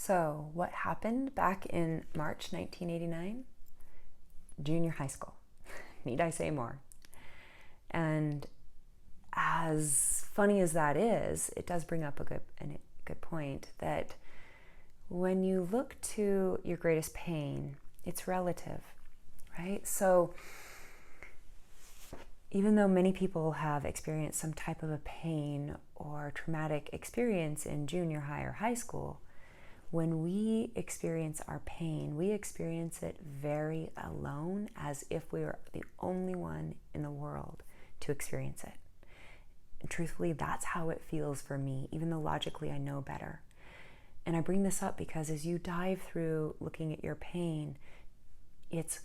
So, what happened back in March 1989? Junior high school. Need I say more? And as funny as that is, it does bring up a good point that when you look to your greatest pain, it's relative, right? So, even though many people have experienced some type of a pain or traumatic experience in junior high or high school, when we experience our pain, we experience it very alone, as if we were the only one in the world to experience it. And truthfully, that's how it feels for me, even though logically I know better. And I bring this up because as you dive through looking at your pain, it's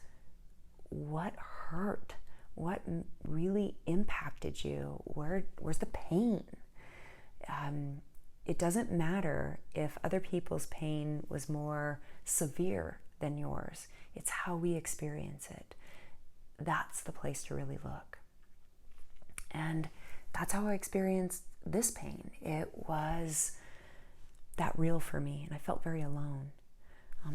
what hurt, what really impacted you, where's the pain? It doesn't matter if other people's pain was more severe than yours. It's how we experience it. That's the place to really look. And that's how I experienced this pain. It was that real for me, and I felt very alone.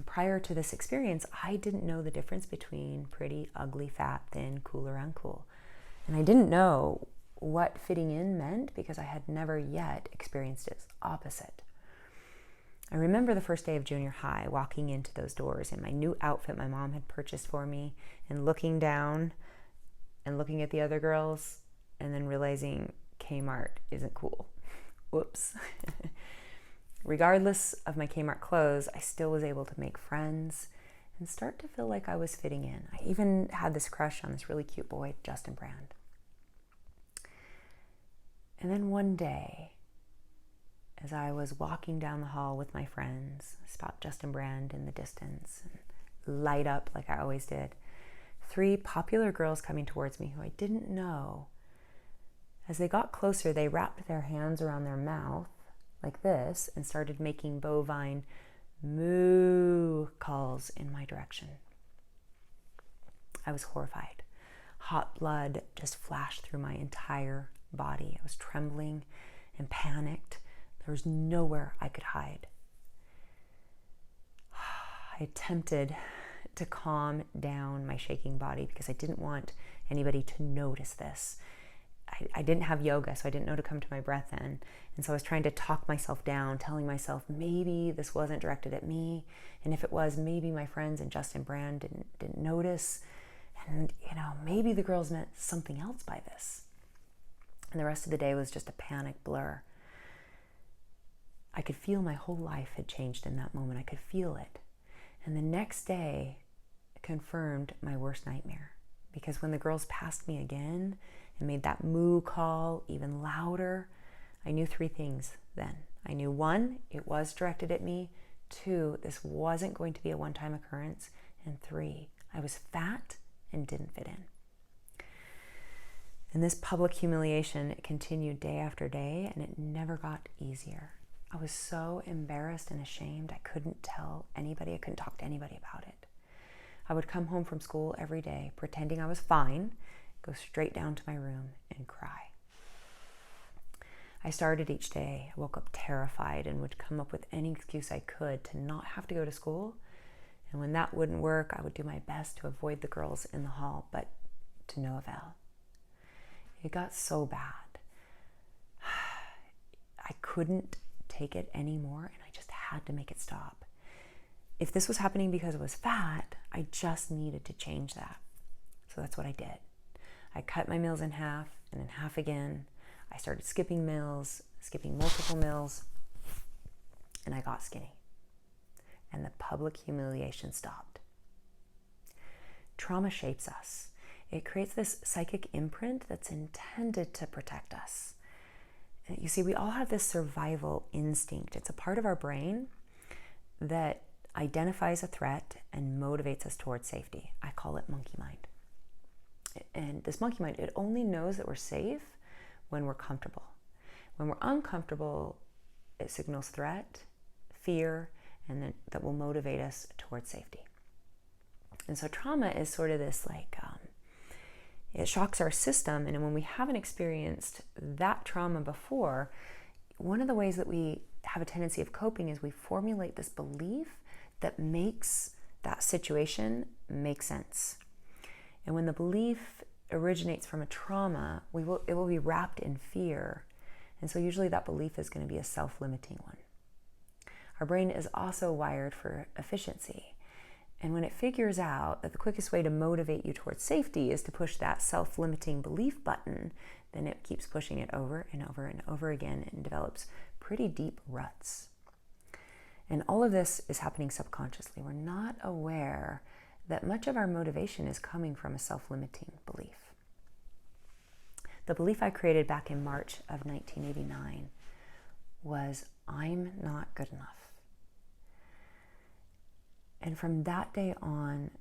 Prior to this experience, I didn't know the difference between pretty, ugly, fat, thin, cool, or uncool. And I didn't know what fitting in meant because I had never yet experienced its opposite. I remember the first day of junior high, walking into those doors in my new outfit my mom had purchased for me, and looking down and looking at the other girls, and then realizing Kmart isn't cool. Whoops. Regardless of my Kmart clothes, I still was able to make friends and start to feel like I was fitting in. I even had this crush on this really cute boy, Justin Brand. And then one day, as I was walking down the hall with my friends, I spot Justin Brand in the distance and light up like I always did. 3 popular girls coming towards me who I didn't know. As they got closer, they wrapped their hands around their mouth like this and started making bovine moo calls in my direction. I was horrified. Hot blood just flashed through my entire body. I was trembling and panicked. There was nowhere I could hide. I attempted to calm down my shaking body because I didn't want anybody to notice this. I didn't have yoga, so I didn't know to come to my breath in. And so I was trying to talk myself down, telling myself maybe this wasn't directed at me. And if it was, maybe my friends and Justin Brand didn't notice. And, maybe the girls meant something else by this. And the rest of the day was just a panic blur. I could feel my whole life had changed in that moment. I could feel it. And the next day confirmed my worst nightmare. Because when the girls passed me again and made that moo call even louder, I knew 3 things then. I knew 1, it was directed at me. 2, this wasn't going to be a one-time occurrence. And 3, I was fat and didn't fit in. And this public humiliation continued day after day, and it never got easier. I was so embarrassed and ashamed, I couldn't tell anybody, I couldn't talk to anybody about it. I would come home from school every day, pretending I was fine, go straight down to my room and cry. I started each day, I woke up terrified and would come up with any excuse I could to not have to go to school. And when that wouldn't work, I would do my best to avoid the girls in the hall, but to no avail. It got so bad. I couldn't take it anymore, and I just had to make it stop. If this was happening because I was fat, I just needed to change that. So that's what I did. I cut my meals in half and in half again. I started skipping meals, skipping multiple meals, and I got skinny. And the public humiliation stopped. Trauma shapes us. It creates this psychic imprint that's intended to protect us. You see, we all have this survival instinct. It's a part of our brain that identifies a threat and motivates us towards safety. I call it monkey mind. And this monkey mind, it only knows that we're safe when we're comfortable. When we're uncomfortable, it signals threat, fear, and then that will motivate us towards safety. And so trauma is sort of this it shocks our system. And when we haven't experienced that trauma before, one of the ways that we have a tendency of coping is we formulate this belief that makes that situation make sense. And when the belief originates from a trauma, it will be wrapped in fear. And so usually that belief is going to be a self-limiting one. Our brain is also wired for efficiency. And when it figures out that the quickest way to motivate you towards safety is to push that self-limiting belief button, then it keeps pushing it over and over and over again and develops pretty deep ruts. And all of this is happening subconsciously. We're not aware that much of our motivation is coming from a self-limiting belief. The belief I created back in March of 1989 was, I'm not good enough. And from that day on,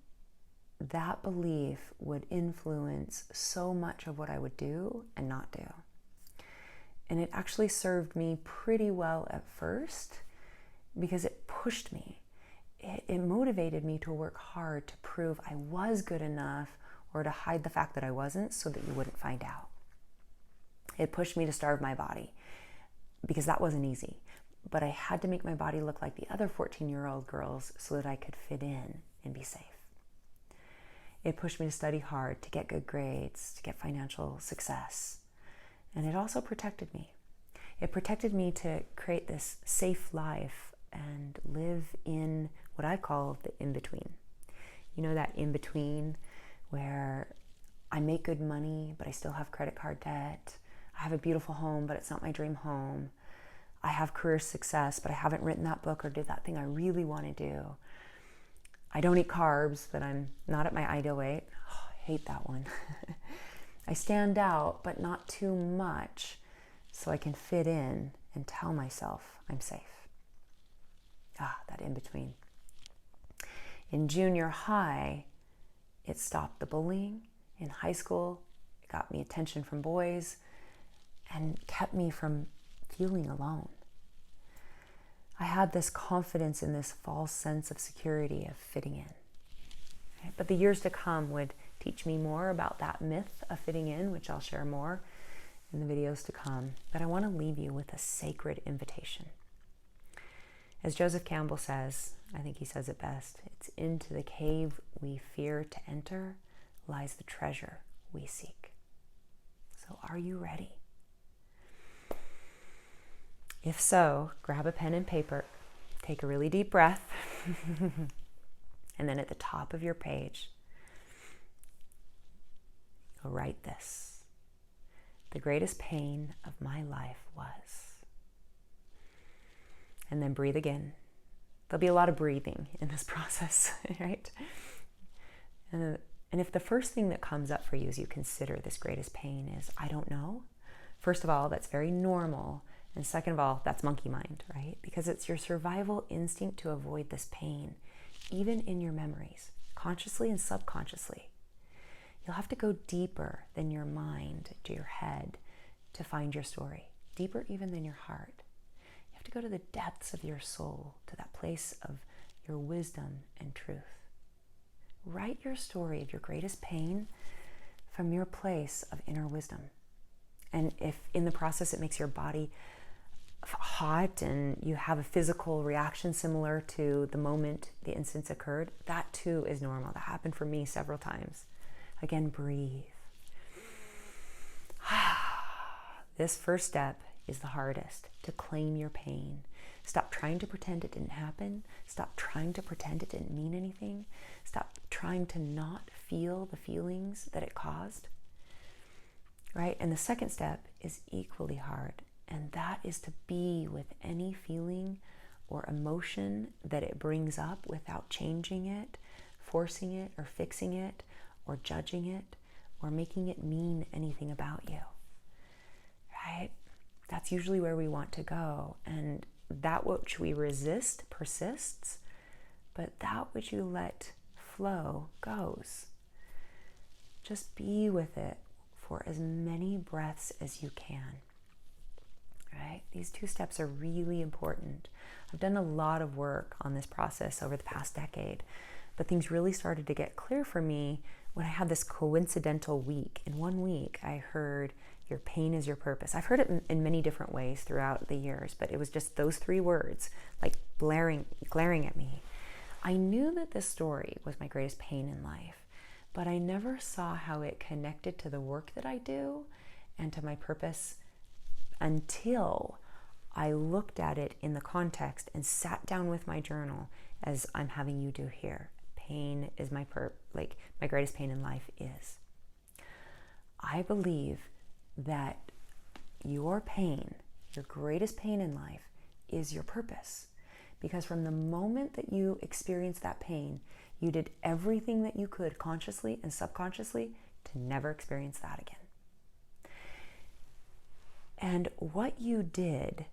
that belief would influence so much of what I would do and not do. And it actually served me pretty well at first because it pushed me. It motivated me to work hard to prove I was good enough or to hide the fact that I wasn't so that you wouldn't find out. It pushed me to starve my body because that wasn't easy. But I had to make my body look like the other 14-year-old girls so that I could fit in and be safe. It pushed me to study hard, to get good grades, to get financial success. And it also protected me. It protected me to create this safe life and live in what I call the in-between. You know, that in-between where I make good money, but I still have credit card debt. I have a beautiful home, but it's not my dream home. I have career success, but I haven't written that book or did that thing I really want to do. I don't eat carbs, but I'm not at my ideal weight. Oh, I hate that one. I stand out, but not too much, so I can fit in and tell myself I'm safe. That in between. In junior high, it stopped the bullying. In high school, it got me attention from boys and kept me from feeling alone. I had this confidence in this false sense of security of fitting in. Right? But the years to come would teach me more about that myth of fitting in, which I'll share more in the videos to come. But I want to leave you with a sacred invitation. As Joseph Campbell says, I think he says it best, it's into the cave we fear to enter lies the treasure we seek. So are you ready? If so, grab a pen and paper, take a really deep breath, and then at the top of your page, you'll write this. The greatest pain of my life was. And then breathe again. There'll be a lot of breathing in this process, right? And if the first thing that comes up for you as you consider this greatest pain is, I don't know, first of all, that's very normal. And second of all, that's monkey mind, right? Because it's your survival instinct to avoid this pain, even in your memories, consciously and subconsciously. You'll have to go deeper than your mind to your head to find your story, deeper even than your heart. You have to go to the depths of your soul, to that place of your wisdom and truth. Write your story of your greatest pain from your place of inner wisdom. And if in the process it makes your body hot and you have a physical reaction similar to the moment the instance occurred, that too is normal. That happened for me several times. Again, breathe. This first step is the hardest, to claim your pain. Stop trying to pretend it didn't happen. Stop trying to pretend it didn't mean anything. Stop trying to not feel the feelings that it caused. Right? And the second step is equally hard. And that is to be with any feeling or emotion that it brings up without changing it, forcing it, or fixing it, or judging it, or making it mean anything about you. Right? That's usually where we want to go. And that which we resist persists, but that which you let flow goes. Just be with it for as many breaths as you can. Right? These two steps are really important. I've done a lot of work on this process over the past decade, but things really started to get clear for me when I had this coincidental week. In 1 week, I heard Your pain is your purpose. I've heard it in many different ways throughout the years, but it was just those 3 words, like glaring at me. I knew that this story was my greatest pain in life, but I never saw how it connected to the work that I do and to my purpose until I looked at it in the context and sat down with my journal as I'm having you do here. Pain is my greatest pain in life is. I believe that your pain, your greatest pain in life, is your purpose. Because from the moment that you experienced that pain, you did everything that you could consciously and subconsciously to never experience that again. And what you did,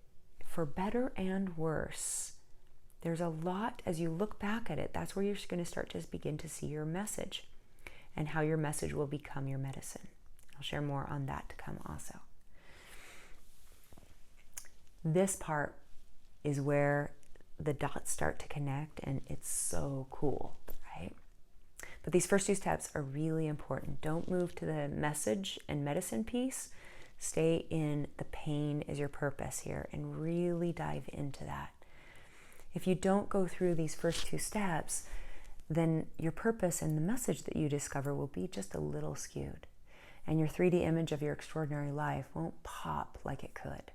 for better and worse, there's a lot, as you look back at it, that's where you're going to start to begin to see your message and how your message will become your medicine. I'll share more on that to come also. This part is where the dots start to connect, and it's so cool, right? But these first 2 steps are really important. Don't move to the message and medicine piece. Stay in the pain is your purpose here and really dive into that. If you don't go through these first 2 steps, then your purpose and the message that you discover will be just a little skewed. And your 3D image of your extraordinary life won't pop like it could.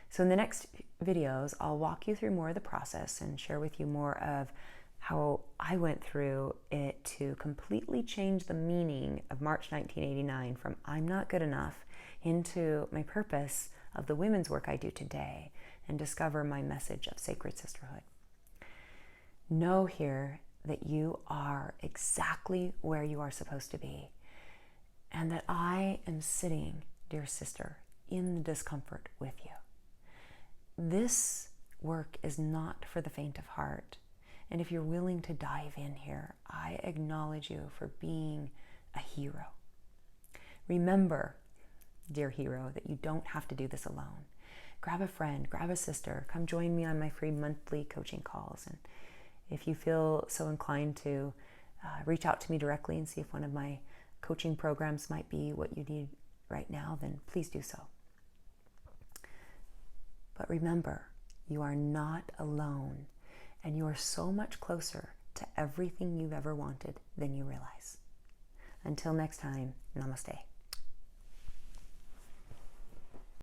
So in the next videos, I'll walk you through more of the process and share with you more of how I went through it to completely change the meaning of March 1989 from I'm not good enough into my purpose of the women's work I do today and discover my message of sacred sisterhood. Know here that you are exactly where you are supposed to be, and that I am sitting, dear sister, in the discomfort with you. This work is not for the faint of heart. And if you're willing to dive in here, I acknowledge you for being a hero. Remember, dear hero, that you don't have to do this alone. Grab a friend, grab a sister, come join me on my free monthly coaching calls. And if you feel so inclined to reach out to me directly and see if one of my coaching programs might be what you need right now, then please do so. But remember, you are not alone, and you are so much closer to everything you've ever wanted than you realize. Until next time, namaste.